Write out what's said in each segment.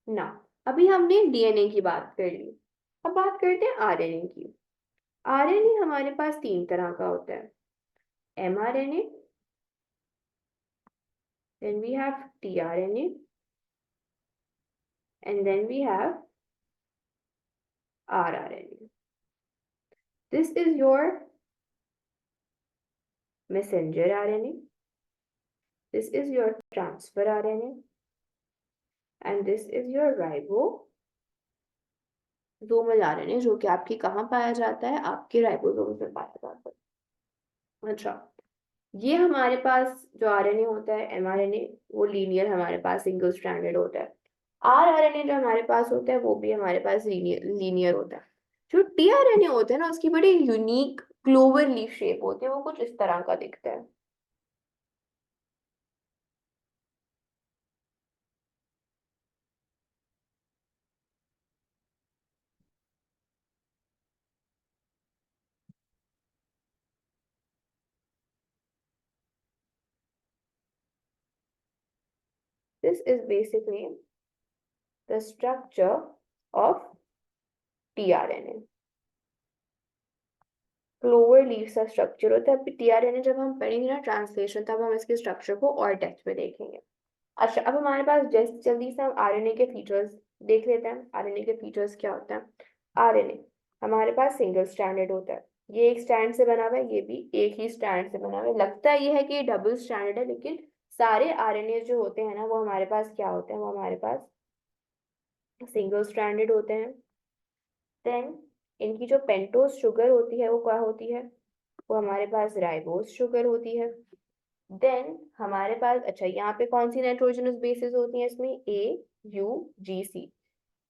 ना, अभी हमने डीएनए की बात कर ली, अब बात करते हैं आरएनए की। आरएनए हमारे पास तीन तरह का होता है, mRNA, then we have tRNA, and then we have rRNA. This is your messenger RNA, this is your transfer RNA, and this is your ribosomal RNA, जो कि आपके कहाँ पाया जाता है, आपके राइबोसोम में पाया जाता है। अच्छा, ये हमारे पास जो आरएनए होता है एमआरएनए, वो लीनियर हमारे पास सिंगल स्ट्रैंडेड होता है। आरआरएनए जो हमारे पास होता है वो भी हमारे पास लीनियर होता है। जो टीआरएनए होता है ना, उसकी बड़ी यूनिक क्लोवर लीफ शेप होती है, वो कुछ इस तरह का दिखता है। This is basically the structure of tRNA. Clover leaf सा स्ट्रक्चर होता है। टीआरएनए जब हम पढ़ेंगे ना ट्रांसलेशन, तब हम इसके स्ट्रक्चर को और डेप्थ में देखेंगे। अच्छा, अब हमारे पास जल्दी से हम आरएनए के फीचर्स देख लेते हैं। आरएनए के फीचर्स क्या होते हैं? आरएनए हमारे पास सिंगल स्ट्रैंडेड होता है, ये एक स्ट्रैंड से बना हुआ है, ये भी एक ही स्ट्रैंड से बना हुआ है। लगता है ये है कि ये डबल स्ट्रैंडेड है, लेकिन सारे आरएनए जो होते हैं ना, वो हमारे पास क्या होते हैं? वो हमारे पास सिंगल स्ट्रैंडेड होते हैं। देन इनकी जो पेंटोज शुगर होती है वो क्या होती है? वो हमारे पास राइबोज शुगर होती है। देन हमारे पास, अच्छा, यहाँ पे कौन सी नाइट्रोजनस बेसिस होती हैं? इसमें AUGC।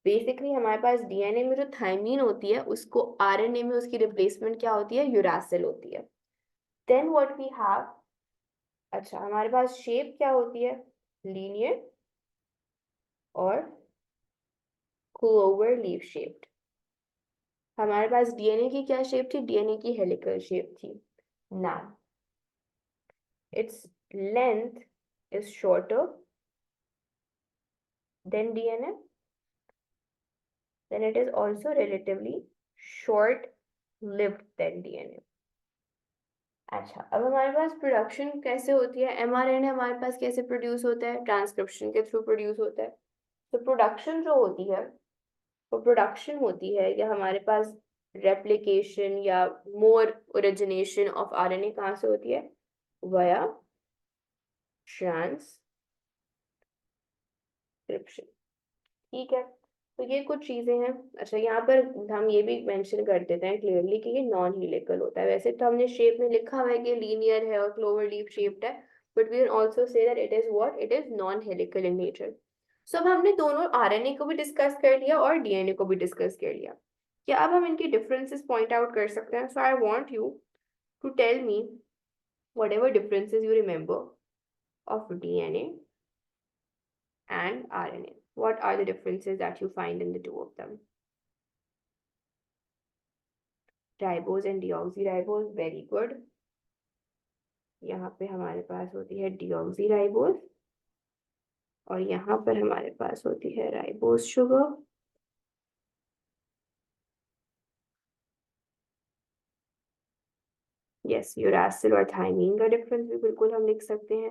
बेसिकली हमारे पास डीएनए में जो थायमीन होती है, उसको आरएनए में उसकी रिप्लेसमेंट क्या होती है? यूरासिल होती है। देन व्हाट वी हैव, अच्छा, हमारे पास शेप क्या होती है? लीनियर और क्लोवर लीफ शेप्ड। हमारे पास डीएनए की क्या शेप थी? डीएनए की हेलिकल शेप थी। Now its length is shorter than DNA, then it is also relatively short lived than DNA। अच्छा, अब हमारे पास प्रोडक्शन कैसे होती है? एमआरएनए हमारे पास कैसे प्रोड्यूस होता है? ट्रांसक्रिप्शन के थ्रू प्रोड्यूस होता है। तो प्रोडक्शन जो होती है, वो प्रोडक्शन होती है या हमारे पास रेप्लिकेशन या मोर ओरिजिनेशन ऑफ आरएनए कहाँ से होती है? वया ट्रांसक्रिप्शन। ठीक है, तो ये कुछ चीजें हैं। अच्छा, यहाँ पर हम ये भी मेंशन कर देते हैं क्लियरली कि ये नॉन हेलिकल होता है। वैसे तो हमने शेप में लिखा हुआ है कि लीनियर है और क्लोवर लीफ शेप्ड है, but we can also say that it is what, it is non helical in nature. So अब हमने दोनों आरएनए को भी डिस्कस कर लिया और डीएनए को भी डिस्कस कर लिया। क्या अब हम इनकी डिफरेंसेस पॉइंट आउट कर सकते हैं? So I want you to tell me whatever differences you remember of DNA and RNA. What are the differences that you find in the two of them? Ribose and deoxyribose, very good. यहाँ पे हमारे पास होती है deoxyribose और यहाँ पर हमारे पास होती है राइबोज शुगर। यस, यूरासिल और थाइमीन का डिफरेंस भी बिल्कुल हम लिख सकते हैं।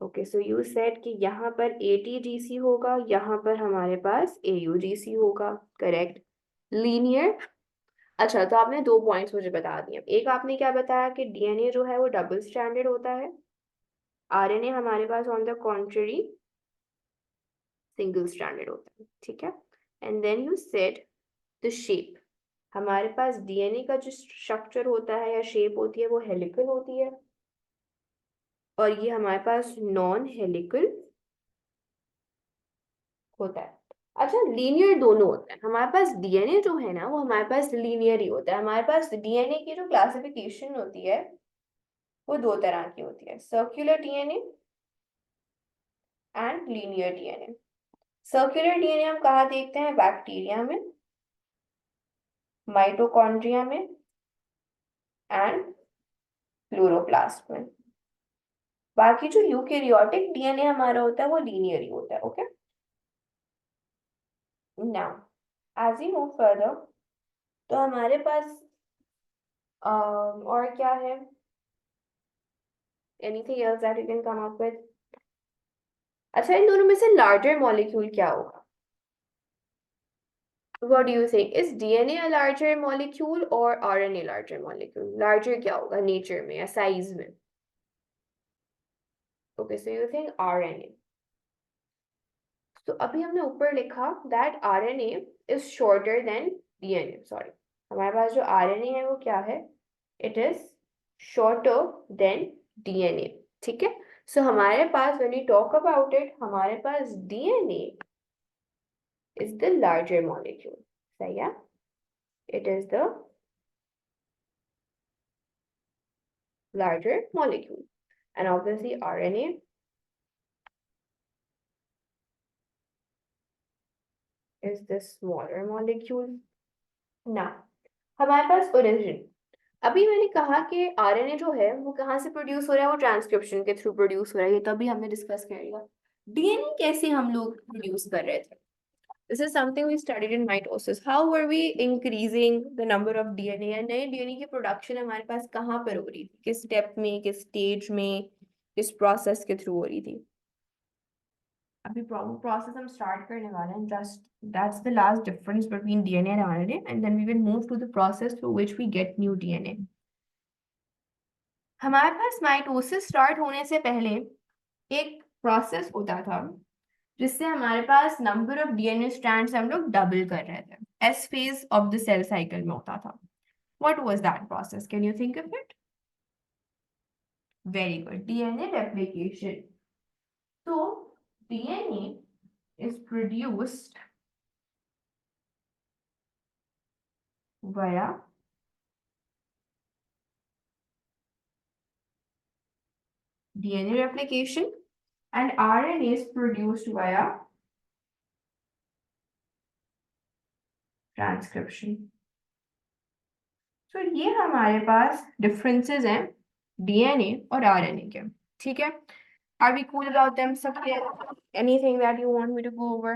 ओके, सो यू सेड कि यहाँ पर ATGC होगा, यहाँ पर हमारे पास AUGC होगा, करेक्ट? लीनियर। अच्छा, तो आपने दो पॉइंट्स मुझे बता दिए। एक आपने क्या बताया कि डीएनए जो है वो डबल स्ट्रैंडेड होता है, आरएनए हमारे पास on the contrary single stranded होता है। ठीक है, and then you said the shape, हमारे पास डीएनए का जो स्ट्रक्चर होता है या शेप होती है वो हेलिकल होती है, और ये हमारे पास नॉन हेलिकल होता है। अच्छा, लीनियर दोनों होते हैं। हमारे पास डीएनए जो है ना, वो हमारे पास लीनियर ही होता है। हमारे पास डीएनए की जो क्लासिफिकेशन होती है वो दो तरह की होती है, circular DNA and linear DNA. Circular DNA हम कहाँ देखते हैं? बैक्टीरिया में, माइटोकॉन्ड्रिया में एंड क्लोरोप्लास्ट में। बाकी जो यूकेरियोटिक डीएनए हमारा होता है वो लीनियर ही होता है. Okay, now as we move further, तो हमारे पास और क्या है, anything else that you can come up with. अच्छा, इन दोनों में से लार्जर मॉलिक्यूल क्या होगा? What do you think? Is DNA a larger molecule or RNA larger molecule? Larger क्या होगा nature में या size में? Okay, so you think RNA. तो अभी हमने ऊपर लिखा that RNA is shorter than DNA. Sorry, हमारे पास जो RNA है वो क्या है? It is shorter than DNA. ठीक है? So हमारे पास when we talk about it, हमारे पास DNA is the larger molecule. सही है? It is the larger molecule. And obviously RNA is the smaller molecule. Now, हमारे पास ओरिजिन. अभी मैंने कहा कि आरएनए जो है वो कहाँ से प्रोड्यूस हो रहा है, वो ट्रांसक्रिप्शन के थ्रू प्रोड्यूस हो रहा है, ये तभी हमने डिस्कस कर लिया. डीएनए कैसे हम लोग प्रोड्यूस कर रहे थे? This is something we studied in mitosis. How were we increasing the number of DNA? या नए डीएनए की प्रोडक्शन हमारे पास कहाँ पर हो रही थी, किस स्टेप में, किस स्टेज में, किस प्रोसेस के थ्रू हो रही थी? अभी प्रोसेस हम स्टार्ट करने वाले हैं. Just that's the last difference between DNA and RNA, and then we will move to the process through which we get new DNA. हमारे पास माइटोसिस स्टार्ट होने से पहले एक प्रोसेस होता था जिससे हमारे पास नंबर ऑफ डीएनए स्ट्रैंड्स हम लोग डबल कर रहे थे. S phase of the cell cycle में होता था. What was that process? Can you think of it? Very good, DNA replication. तो DNA is produced via DNA replication and RNA is produced via transcription. तो ये हमारे पास differences हैं DNA और RNA के. ठीक है? Are we cool about them? सब clear? Anything that you want me to go over?